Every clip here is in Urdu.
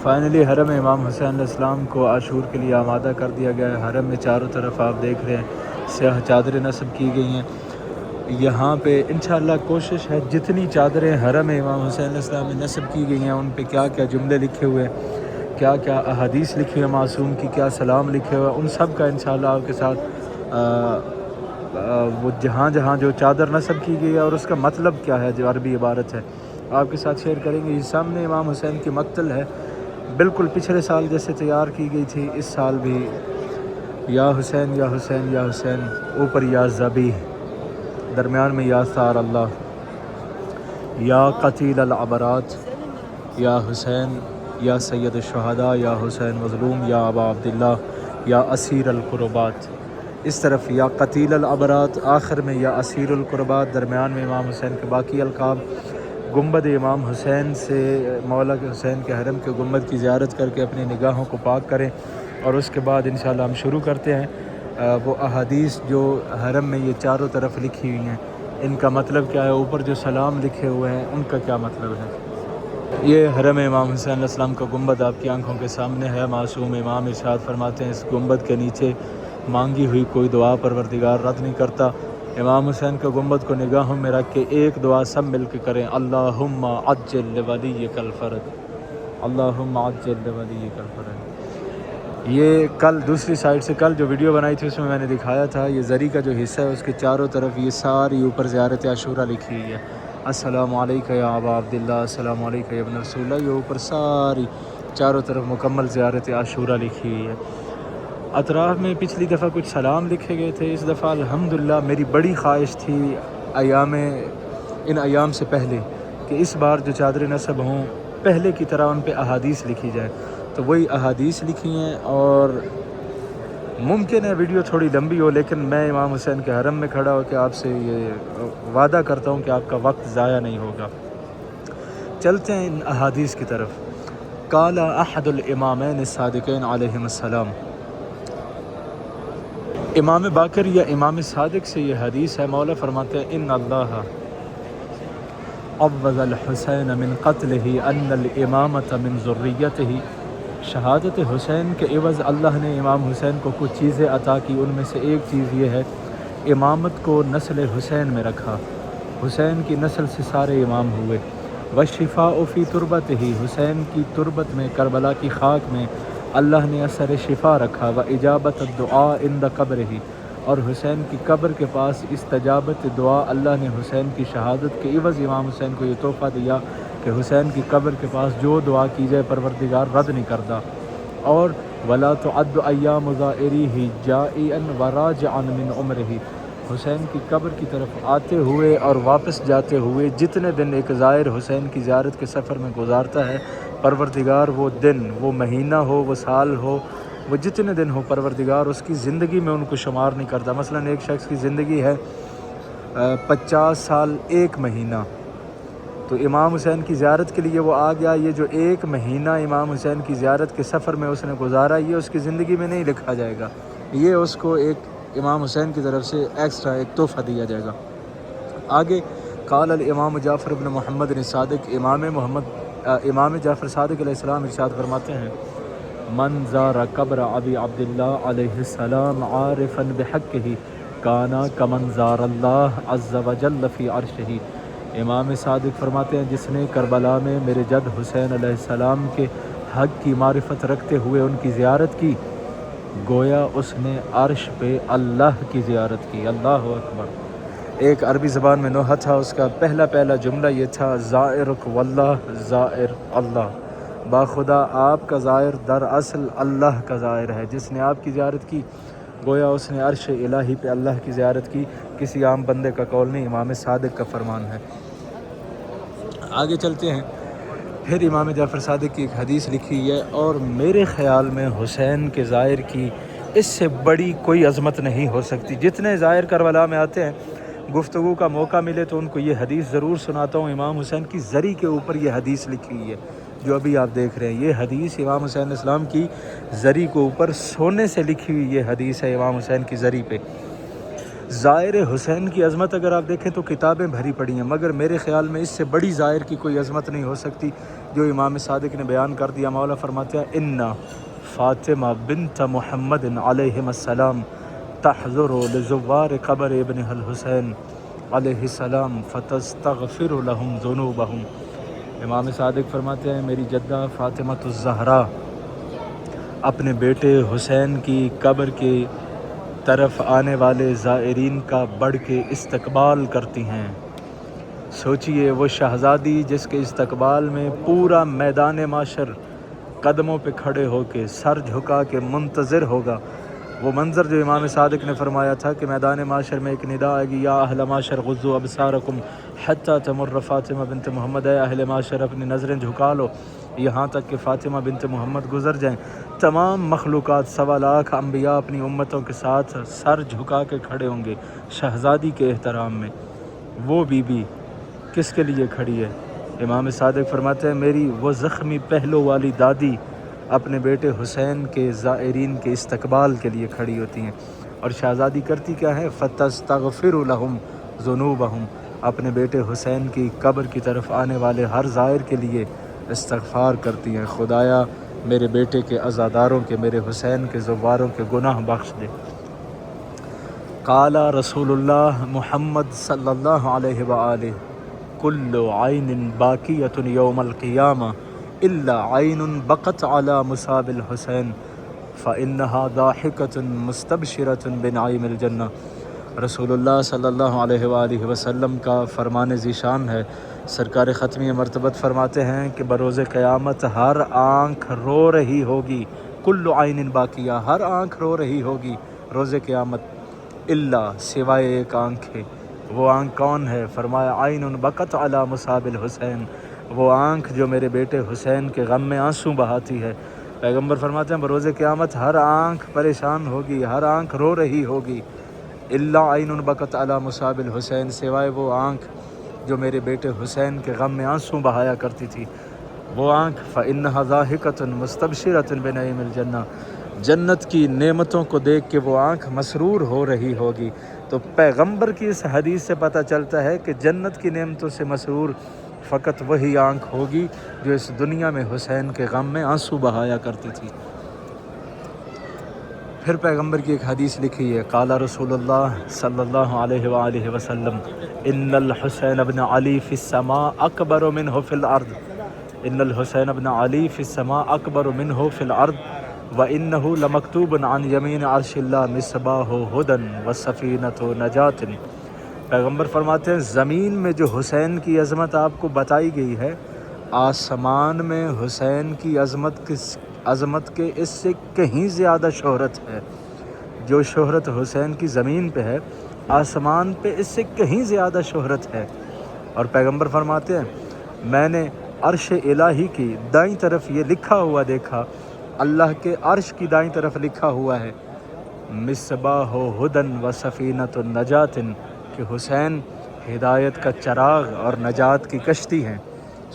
فائنلی حرم امام حسین علیہ السلام کو عاشور کے لیے آمادہ کر دیا گیا ہے۔ حرم میں چاروں طرف آپ دیکھ رہے ہیں سیاہ چادریں نصب کی گئی ہیں۔ یہاں پہ انشاءاللہ کوشش ہے جتنی چادریں حرم امام حسین علیہ السلام میں نصب کی گئی ہیں ان پہ کیا کیا جملے لکھے ہوئے ہیں، کیا کیا احادیث لکھی ہوئے معصوم کی، کیا سلام لکھے ہوئے، ان سب کا انشاءاللہ آپ کے ساتھ وہ جہاں جہاں جو چادر نصب کی گئی ہے اور اس کا مطلب کیا ہے جو عربی عبارت ہے آپ کے ساتھ شیئر کریں گے۔ یہ سامنے امام حسین کی مقتل ہے، بالکل پچھلے سال جیسے تیار کی گئی تھی اس سال بھی، یا حسین یا حسین یا حسین، اوپر یا ذبیح، درمیان میں یا ثار اللہ، یا قتیل العبرات، یا حسین یا سید الشہداء، یا حسین مظلوم، یا ابا عبداللہ، یا اسیر القربات، اس طرف یا قتیل العبرات، آخر میں یا اسیر القربات، درمیان میں امام حسین کے باقی القاب۔ گنبد امام حسین سے مولا کے حسین کے حرم کے گنبد کی زیارت کر کے اپنی نگاہوں کو پاک کریں، اور اس کے بعد انشاءاللہ ہم شروع کرتے ہیں۔ وہ احادیث جو حرم میں یہ چاروں طرف لکھی ہوئی ہیں ان کا مطلب کیا ہے، اوپر جو سلام لکھے ہوئے ہیں ان کا کیا مطلب ہے۔ یہ حرم امام حسین علیہ السلام کا گنبد آپ کی آنکھوں کے سامنے ہے۔ معصوم امام ارشاد فرماتے ہیں اس گنبد کے نیچے مانگی ہوئی کوئی دعا پروردگار رد نہیں کرتا۔ امام حسین کا گنبد کو نگاہوں میں رکھ کے ایک دعا سب مل کے کریں، اللہم عجل لولیک الفرج، اللہم عجل لولیک الفرج۔ یہ کل دوسری سائڈ سے کل جو ویڈیو بنائی تھی اس میں نے دکھایا تھا، یہ زری کا جو حصہ ہے اس کے چاروں طرف یہ ساری اوپر زیارت عاشورہ لکھی ہوئی ہے، السلام علیکہ یا ابا عبداللہ، السلام علیکہ یا ابن رسول اللہ، یہ اوپر ساری چاروں طرف مکمل زیارت عاشورہ لکھی ہوئی ہے۔ اطراف میں پچھلی دفعہ کچھ سلام لکھے گئے تھے، اس دفعہ الحمدللہ میری بڑی خواہش تھی ان ایام سے پہلے کہ اس بار جو چادر نصب ہوں پہلے کی طرح ان پہ احادیث لکھی جائے، تو وہی احادیث لکھی ہیں، اور ممکن ہے ویڈیو تھوڑی لمبی ہو لیکن میں امام حسین کے حرم میں کھڑا ہو کے آپ سے یہ وعدہ کرتا ہوں کہ آپ کا وقت ضائع نہیں ہوگا۔ چلتے ہیں ان احادیث کی طرف۔ قال احد الامامین الصادقین علیہم السلام، امام باقر یا امام صادق سے یہ حدیث ہے، مولا فرماتے ہیں ان اللہ عوض الحسین من قتلہ ان الامامۃ من ذریتہ، شہادت حسین کے عوض اللہ نے امام حسین کو کچھ چیزیں عطا کی، ان میں سے ایک چیز یہ ہے امامت کو نسل حسین میں رکھا، حسین کی نسل سے سارے امام ہوئے۔ والشفاء فی تربتہ، حسین کی تربت میں کربلا کی خاک میں اللہ نے اثر شفا رکھا۔ واجابت الدعاء عند قبرہ، اور حسین کی قبر کے پاس استجابت دعا، اللہ نے حسین کی شہادت کے عوض امام حسین کو یہ تحفہ دیا کہ حسین کی قبر کے پاس جو دعا کی جائے پروردگار رد نہیں کرتا۔ اور ولا تعد ایام زائریہ جائعا وراجعا من عمرہ، حسین کی قبر کی طرف آتے ہوئے اور واپس جاتے ہوئے جتنے دن ایک زائر حسین کی زیارت کے سفر میں گزارتا ہے، پروردگار وہ دن، وہ مہینہ ہو، وہ سال ہو، وہ جتنے دن ہو، پروردگار اس کی زندگی میں ان کو شمار نہیں کرتا۔ مثلا ایک شخص کی زندگی ہے 50 سال 1 مہینہ، تو امام حسین کی زیارت کے لیے وہ آ گیا، یہ جو 1 مہینہ امام حسین کی زیارت کے سفر میں اس نے گزارا یہ اس کی زندگی میں نہیں لکھا جائے گا، یہ اس کو ایک امام حسین کی طرف سے ایکسٹرا ایک تحفہ دیا جائے گا۔ آگے قال الامام جعفر بن محمد صادق، امام جعفر صادق علیہ السلام ارشاد فرماتے ہیں من زار قبر ابی عبداللہ علیہ السلام عارفا بحقہ کانا کمن زار اللہ عز وجل فی عرشہ، امام صادق فرماتے ہیں جس نے کربلا میں میرے جد حسین علیہ السلام کے حق کی معرفت رکھتے ہوئے ان کی زیارت کی، گویا اس نے عرش پہ اللہ کی زیارت کی۔ اللہ اکبر۔ ایک عربی زبان میں نوحہ تھا، اس کا پہلا جملہ یہ تھا زائرک واللہ زائر اللہ، باخدا آپ کا زائر در اصل اللہ کا زائر ہے، جس نے آپ کی زیارت کی گویا اس نے عرش الہی پہ اللہ کی زیارت کی، کسی عام بندے کا قول نہیں، امام صادق کا فرمان ہے۔ آگے چلتے ہیں، پھر امام جعفر صادق کی ایک حدیث لکھی ہے، اور میرے خیال میں حسین کے زائر کی اس سے بڑی کوئی عظمت نہیں ہو سکتی۔ جتنے زائر کربلا میں آتے ہیں گفتگو کا موقع ملے تو ان کو یہ حدیث ضرور سناتا ہوں۔ امام حسین کی زری کے اوپر یہ حدیث لکھی ہوئی ہے جو ابھی آپ دیکھ رہے ہیں، یہ حدیث امام حسین علیہ السلام کی زری کے اوپر سونے سے لکھی ہوئی یہ حدیث ہے، امام حسین کی زری پہ۔ زائر حسین کی عظمت اگر آپ دیکھیں تو کتابیں بھری پڑی ہیں، مگر میرے خیال میں اس سے بڑی زائر کی کوئی عظمت نہیں ہو سکتی جو امام صادق نے بیان کر دیا۔ مولا فرماتے ہیں ان فاطمہ بنت محمد علیہ السلام تحضر لزوار قبر ابن الحسین علیہ السلام فتستغفر لهم ذنوبهم۔ امام صادق فرماتے ہیں میری جدہ فاطمہ الزہرا اپنے بیٹے حسین کی قبر کی طرف آنے والے زائرین کا بڑھ کے استقبال کرتی ہیں۔ سوچئے وہ شہزادی جس کے استقبال میں پورا میدان معاشر قدموں پہ کھڑے ہو کے سر جھکا کے منتظر ہوگا، وہ منظر جو امام صادق نے فرمایا تھا کہ میدان معاشر میں ایک ندا آئے گی، یا اہل معاشر غضوا ابصارکم حتی تمر فاطمہ بنت محمد، اے اہل معاشر اپنی نظریں جھکا لو یہاں تک کہ فاطمہ بنت محمد گزر جائیں۔ تمام مخلوقات 1.25 لاکھ انبیاء اپنی امتوں کے ساتھ سر جھکا کے کھڑے ہوں گے شہزادی کے احترام میں۔ وہ بی بی کس کے لیے کھڑی ہے؟ امام صادق فرماتے ہیں میری وہ زخمی پہلو والی دادی اپنے بیٹے حسین کے زائرین کے استقبال کے لیے کھڑی ہوتی ہیں، اور شہزادی کرتی کیا ہے؟ فتستغفر لهم ذنوبهم، اپنے بیٹے حسین کی قبر کی طرف آنے والے ہر زائر کے لیے استغفار کرتی ہیں، خدایا میرے بیٹے کے عزاداروں کے، میرے حسین کے زواروں کے گناہ بخش دے۔ قال رسول اللہ محمد صلی اللہ علیہ وآلہ کل عین باقیۃ یوم القیامہ الا عین بقت علی مصاب الحسین فانہا ضاحکۃ مستبشرۃ بنعیم الجنہ۔ رسول اللہ صلی اللہ علیہ وآلہ وسلم کا فرمان ذیشان ہے، سرکار ختمی مرتبت فرماتے ہیں کہ بروز قیامت ہر آنکھ رو رہی ہوگی، کل عین باقیہ، ہر آنکھ رو رہی ہوگی روز قیامت، الا سوائے ایک آنکھ ہے۔ وہ آنکھ کون ہے؟ فرمایا عین بقت علی مصاب الحسین، وہ آنکھ جو میرے بیٹے حسین کے غم میں آنسو بہاتی ہے۔ پیغمبر فرماتے ہیں بروز قیامت ہر آنکھ پریشان ہوگی، ہر آنکھ رو رہی ہوگی، الا عین بقت علی مصاب الحسین، سوائے وہ آنکھ جو میرے بیٹے حسین کے غم میں آنسو بہایا کرتی تھی۔ وہ آنکھ فإنہا ضاحکۃ مستبشرۃ بنعیم الجنہ، جنت کی نعمتوں کو دیکھ کے وہ آنکھ مسرور ہو رہی ہوگی۔ تو پیغمبر کی اس حدیث سے پتہ چلتا ہے کہ جنت کی نعمتوں سے مسرور فقط وہی آنکھ ہوگی جو اس دنیا میں حسین کے غم میں آنسو بہایا کرتی تھی۔ پھر پیغمبر کی ایک حدیث لکھی ہے، قال رسول اللہ صلی اللہ علیہ وآلہ وسلم ان الحسین بن علی فی السماء اکبر منہ فی الارض، ان الحسین بن علی فی السماء اکبر منہ فی الارض وانہ لمکتوب عن یمین عرش اللہ مصباح ہدی وسفینۃ نجات۔ پیغمبر فرماتے ہیں زمین میں جو حسین کی عظمت آپ کو بتائی گئی ہے، آسمان میں حسین کی عظمت کے اس سے کہیں زیادہ شہرت ہے۔ جو شہرت حسین کی زمین پہ ہے، آسمان پہ اس سے کہیں زیادہ شہرت ہے۔ اور پیغمبر فرماتے ہیں میں نے عرش الہی کی دائیں طرف یہ لکھا ہوا دیکھا، اللہ کے عرش کی دائیں طرف لکھا ہوا ہے مصباح ہدی وسفینۃ نجات، کہ حسین ہدایت کا چراغ اور نجات کی کشتی ہیں۔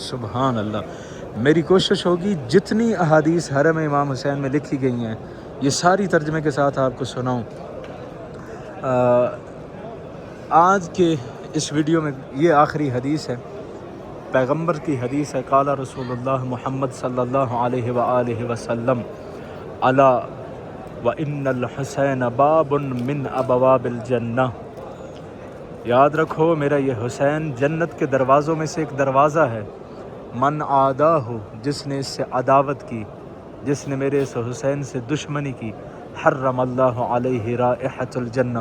سبحان اللہ۔ میری کوشش ہوگی جتنی احادیث حرم امام حسین میں لکھی گئی ہیں یہ ساری ترجمے کے ساتھ آپ کو سناؤں۔ آج کے اس ویڈیو میں یہ آخری حدیث ہے، پیغمبر کی حدیث ہے، قال رسول اللہ محمد صلی اللہ علیہ وآلہ وسلم الا وان الحسین باب من ابواب الجنہ، یاد رکھو میرا یہ حسین جنت کے دروازوں میں سے ایک دروازہ ہے، من عاداہ، جس نے اس سے عداوت کی، جس نے میرے اس حسین سے دشمنی کی، حرم اللہ علیہ رائحۃ الجنہ،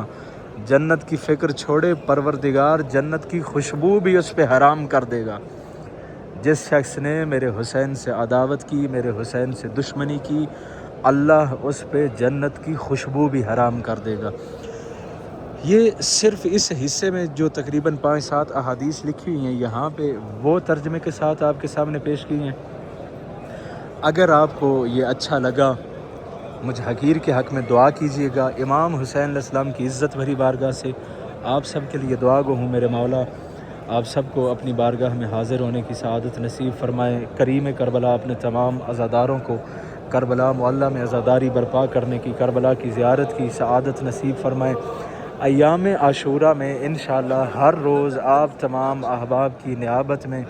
جنت کی فکر چھوڑے پروردگار جنت کی خوشبو بھی اس پہ حرام کر دے گا۔ جس شخص نے میرے حسین سے عداوت کی، میرے حسین سے دشمنی کی، اللہ اس پہ جنت کی خوشبو بھی حرام کر دے گا۔ یہ صرف اس حصے میں جو تقریباً 5-7 احادیث لکھی ہوئی ہیں یہاں پہ وہ ترجمے کے ساتھ آپ کے سامنے پیش کی ہیں۔ اگر آپ کو یہ اچھا لگا مجھ حقیر کے حق میں دعا کیجیے گا، امام حسین علیہ السلام کی عزت بھری بارگاہ سے آپ سب کے لیے دعا گو ہوں میرے مولا آپ سب کو اپنی بارگاہ میں حاضر ہونے کی سعادت نصیب فرمائے۔ کریم کربلا اپنے تمام عزاداروں کو کربلا معلیٰ میں عزاداری برپا کرنے کی، کربلا کی زیارت کی سعادت نصیب فرمائے۔ ایام عاشورہ میں انشاءاللہ ہر روز آپ تمام احباب کی نیابت میں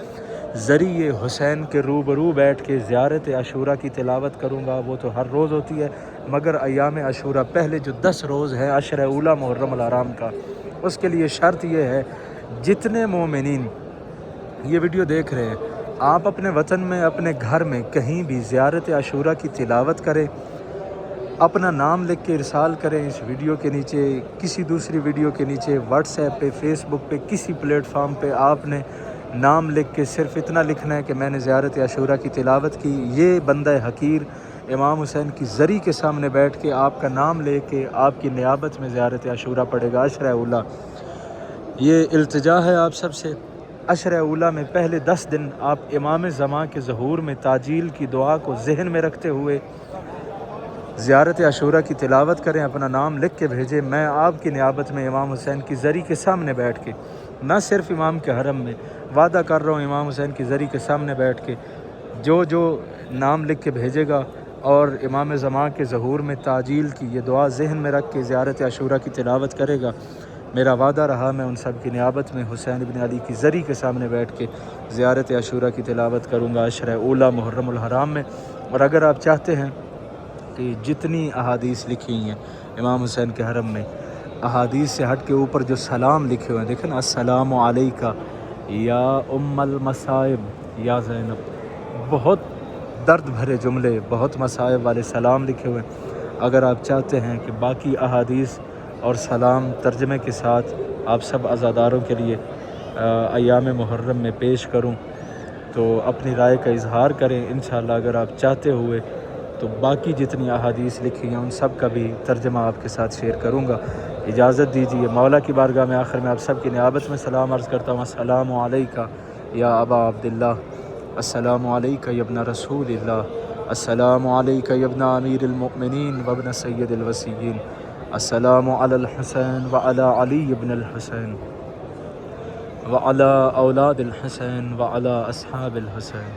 ذریعے حسین کے روبرو بیٹھ کے زیارت عاشورہ کی تلاوت کروں گا. وہ تو ہر روز ہوتی ہے، مگر ایام عاشورہ پہلے جو 10 روز ہے عشر اولی محرم الحرام کا، اس کے لیے شرط یہ ہے جتنے مومنین یہ ویڈیو دیکھ رہے ہیں آپ اپنے وطن میں اپنے گھر میں کہیں بھی زیارت عاشورہ کی تلاوت کریں، اپنا نام لکھ کے ارسال کریں اس ویڈیو کے نیچے، کسی دوسری ویڈیو کے نیچے، واٹس ایپ پہ، فیس بک پہ، کسی پلیٹ فارم پہ آپ نے نام لکھ کے صرف اتنا لکھنا ہے کہ میں نے زیارت عاشورہ کی تلاوت کی. یہ بندہ حقیر امام حسین کی زری کے سامنے بیٹھ کے آپ کا نام لے کے آپ کی نیابت میں زیارت عاشورہ پڑھے گا عشر اولی. یہ التجا ہے آپ سب سے، عشر اولی میں پہلے 10 دن آپ امام زمان کے ظہور میں تعجیل کی دعا کو ذہن میں رکھتے ہوئے زیارت عاشورہ کی تلاوت کریں، اپنا نام لکھ کے بھیجیں. میں آپ کی نیابت میں امام حسین کی زری کے سامنے بیٹھ کے، نہ صرف امام کے حرم میں، وعدہ کر رہا ہوں امام حسین کی زری کے سامنے بیٹھ کے جو نام لکھ کے بھیجے گا اور امام زمان کے ظہور میں تعجیل کی یہ دعا ذہن میں رکھ کے زیارت عاشورہ کی تلاوت کرے گا، میرا وعدہ رہا میں ان سب کی نیابت میں حسین ابن علی کی زری کے سامنے بیٹھ کے زیارت عاشورہ کی تلاوت کروں گا عشر اولی محرم الحرام میں. اور اگر آپ چاہتے ہیں کہ جتنی احادیث لکھی ہیں امام حسین کے حرم میں، احادیث سے ہٹ کے اوپر جو سلام لکھے ہوئے ہیں، دیکھیں نا، السلام علیکہ یا ام المصائب یا زینب، بہت درد بھرے جملے، بہت مصائب والے سلام لکھے ہوئے ہیں. اگر آپ چاہتے ہیں کہ باقی احادیث اور سلام ترجمے کے ساتھ آپ سب عزاداروں کے لیے ایام محرم میں پیش کروں تو اپنی رائے کا اظہار کریں. انشاءاللہ اگر آپ چاہتے ہوئے تو باقی جتنی احادیث لکھی ہیں ان سب کا بھی ترجمہ آپ کے ساتھ شیئر کروں گا. اجازت دیجیے، مولا کی بارگاہ میں آخر میں آپ سب کی نیابت میں سلام عرض کرتا ہوں. السلام علیکہ یا ابا عبداللہ، السلام علیکہ یا ابن رسول اللہ، السلام علیکہ یا ابن امیر المؤمنین و ابن سید الوصیین، السلام علی الحسین وعلی علی ابن الحسین وعلی اولاد الحسین وعلی اصحاب الحسین.